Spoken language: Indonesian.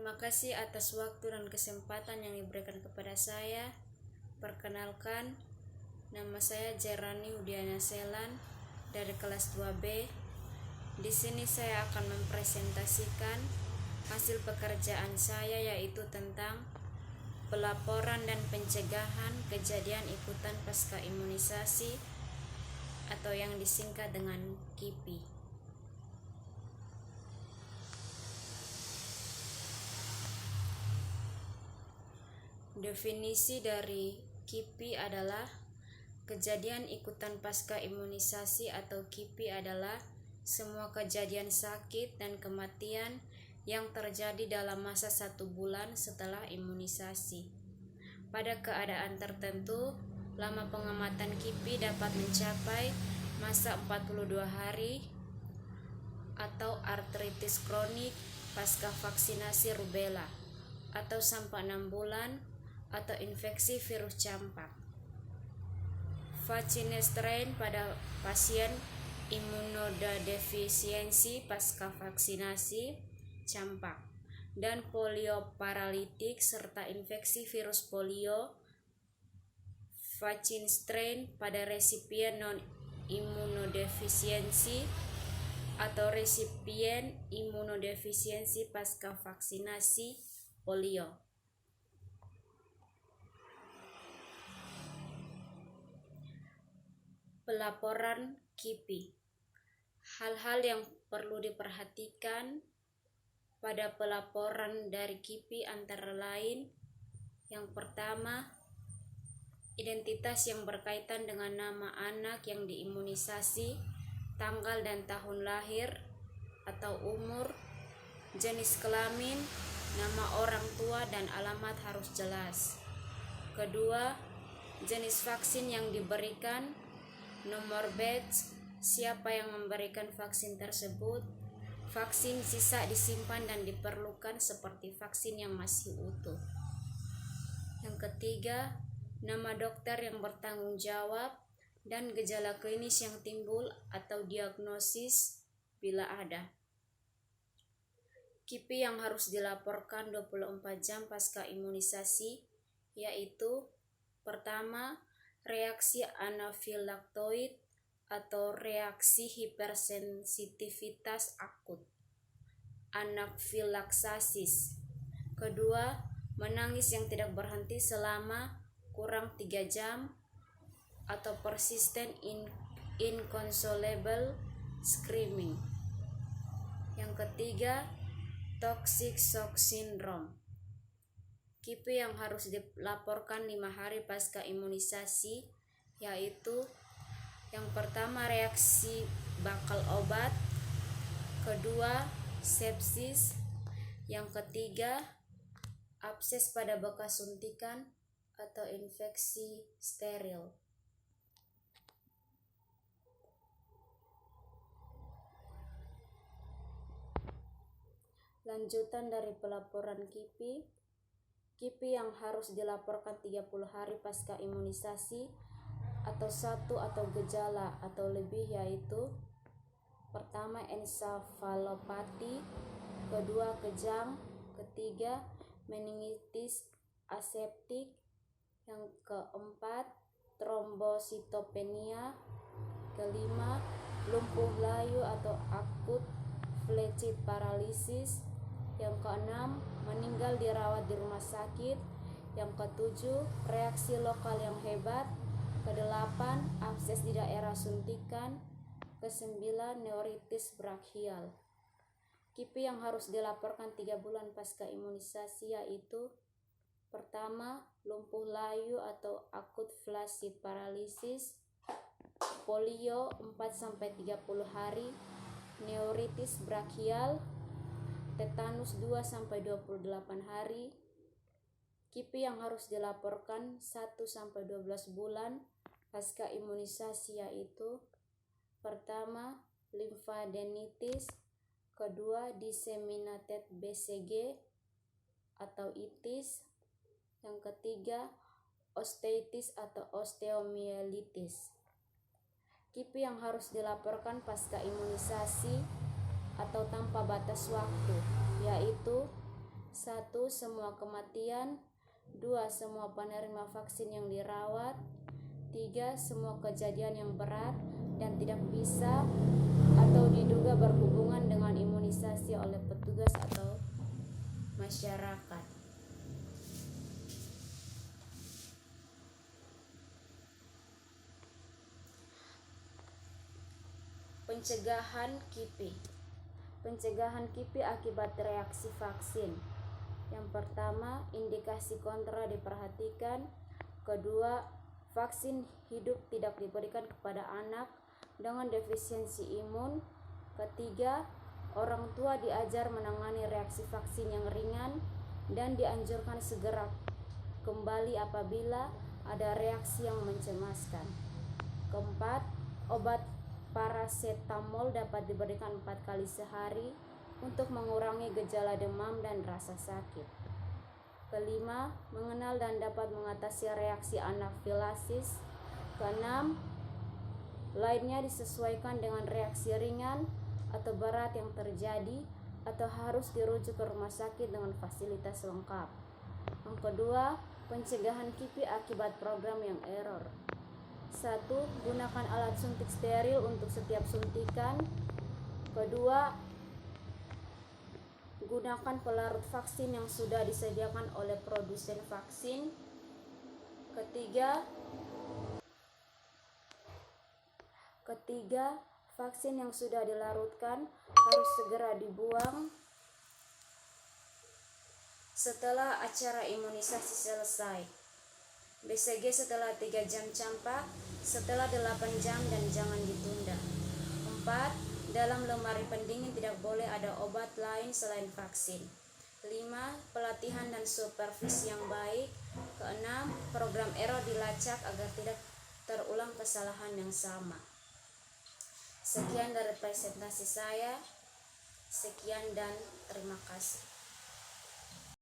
Terima kasih atas waktu dan kesempatan yang diberikan kepada saya. Perkenalkan, nama saya Jerani Udiana Selan dari kelas 2B. Di sini saya akan mempresentasikan hasil pekerjaan saya, yaitu tentang pelaporan dan pencegahan kejadian ikutan pasca imunisasi atau yang disingkat dengan KIPI. Definisi dari KIPI adalah kejadian ikutan pasca imunisasi atau KIPI adalah semua kejadian sakit dan kematian yang terjadi dalam masa 1 bulan setelah imunisasi. Pada keadaan tertentu, lama pengamatan KIPI dapat mencapai masa 42 hari atau artritis kronik pasca vaksinasi rubella, atau sampai 6 bulan atau infeksi virus campak. Vaccinestrain pada pasien imunodefisiensi pasca vaksinasi campak, dan polioparalitik serta infeksi virus polio. Vaccinestrain pada resipien non imunodefisiensi atau resipien imunodefisiensi pasca vaksinasi polio. Pelaporan KIPI. Hal-hal yang perlu diperhatikan pada pelaporan dari KIPI antara lain: yang pertama, identitas yang berkaitan dengan nama anak yang diimunisasi, tanggal dan tahun lahir atau umur, jenis kelamin, nama orang tua dan alamat harus jelas. Kedua, jenis vaksin yang diberikan, nomor batch, siapa yang memberikan vaksin tersebut, vaksin sisa disimpan dan diperlukan seperti vaksin yang masih utuh. Yang ketiga, nama dokter yang bertanggung jawab dan gejala klinis yang timbul atau diagnosis bila ada. KIPI yang harus dilaporkan 24 jam pasca imunisasi, yaitu pertama, reaksi anafilaktoid atau reaksi hipersensitivitas akut, anafilaksasis. Kedua, menangis yang tidak berhenti selama kurang 3 jam atau persistent inconsolable screaming. Yang ketiga, toxic shock syndrome. KIPI yang harus dilaporkan 5 hari pasca imunisasi, yaitu yang pertama, reaksi bakal obat. Kedua, sepsis. Yang ketiga, abses pada bekas suntikan atau infeksi steril. Lanjutan dari pelaporan KIPI. KIPI yang harus dilaporkan 30 hari pasca imunisasi atau 1 atau gejala atau lebih, yaitu pertama, ensefalopati. Kedua, kejang. Ketiga, meningitis aseptik. Yang keempat, trombositopenia. Kelima, lumpuh layu atau akut flaccid paralysis. Yang keenam, meninggal dirawat di rumah sakit. Yang ketujuh, reaksi lokal yang hebat. Kedelapan, abses di daerah suntikan. Kesembilan, neuritis brachial. KIPI yang harus dilaporkan 3 bulan pasca imunisasi, yaitu pertama, lumpuh layu atau akut flaccid paralysis, polio 4-30 hari, neuritis brachial, tetanus 2-28 hari. KIPI yang harus dilaporkan 1-12 bulan pasca imunisasi, yaitu pertama, lymphadenitis. Kedua, disseminated BCG atau itis. Yang ketiga, osteitis atau osteomyelitis. KIPI yang harus dilaporkan pasca imunisasi atau tanpa batas waktu, yaitu 1. Semua kematian. 2. Semua penerima vaksin yang dirawat. 3. Semua kejadian yang berat dan tidak bisa atau diduga berhubungan dengan imunisasi oleh petugas atau masyarakat. Pencegahan KIPI. Pencegahan KIPI akibat reaksi vaksin. Yang pertama, indikasi kontra diperhatikan. Kedua, vaksin hidup tidak diberikan kepada anak dengan defisiensi imun. Ketiga, orang tua diajar menangani reaksi vaksin yang ringan dan dianjurkan segera kembali apabila ada reaksi yang mencemaskan. Keempat, obat parasetamol dapat diberikan 4 kali sehari untuk mengurangi gejala demam dan rasa sakit. Kelima, mengenal dan dapat mengatasi reaksi anafilasis. Keenam, lainnya disesuaikan dengan reaksi ringan atau berat yang terjadi atau harus dirujuk ke rumah sakit dengan fasilitas lengkap. Yang kedua, pencegahan KIPI akibat program yang error. 1. Gunakan alat suntik steril untuk setiap suntikan. Kedua, gunakan pelarut vaksin yang sudah disediakan oleh produsen vaksin. Ketiga, vaksin yang sudah dilarutkan harus segera dibuang setelah acara imunisasi selesai. BCG setelah 3 jam campak, setelah 8 jam dan jangan ditunda. 4. Dalam lemari pendingin tidak boleh ada obat lain selain vaksin. 5. Pelatihan dan supervisi yang baik. Keenam, program error dilacak agar tidak terulang kesalahan yang sama. Sekian dari presentasi saya. Sekian dan terima kasih.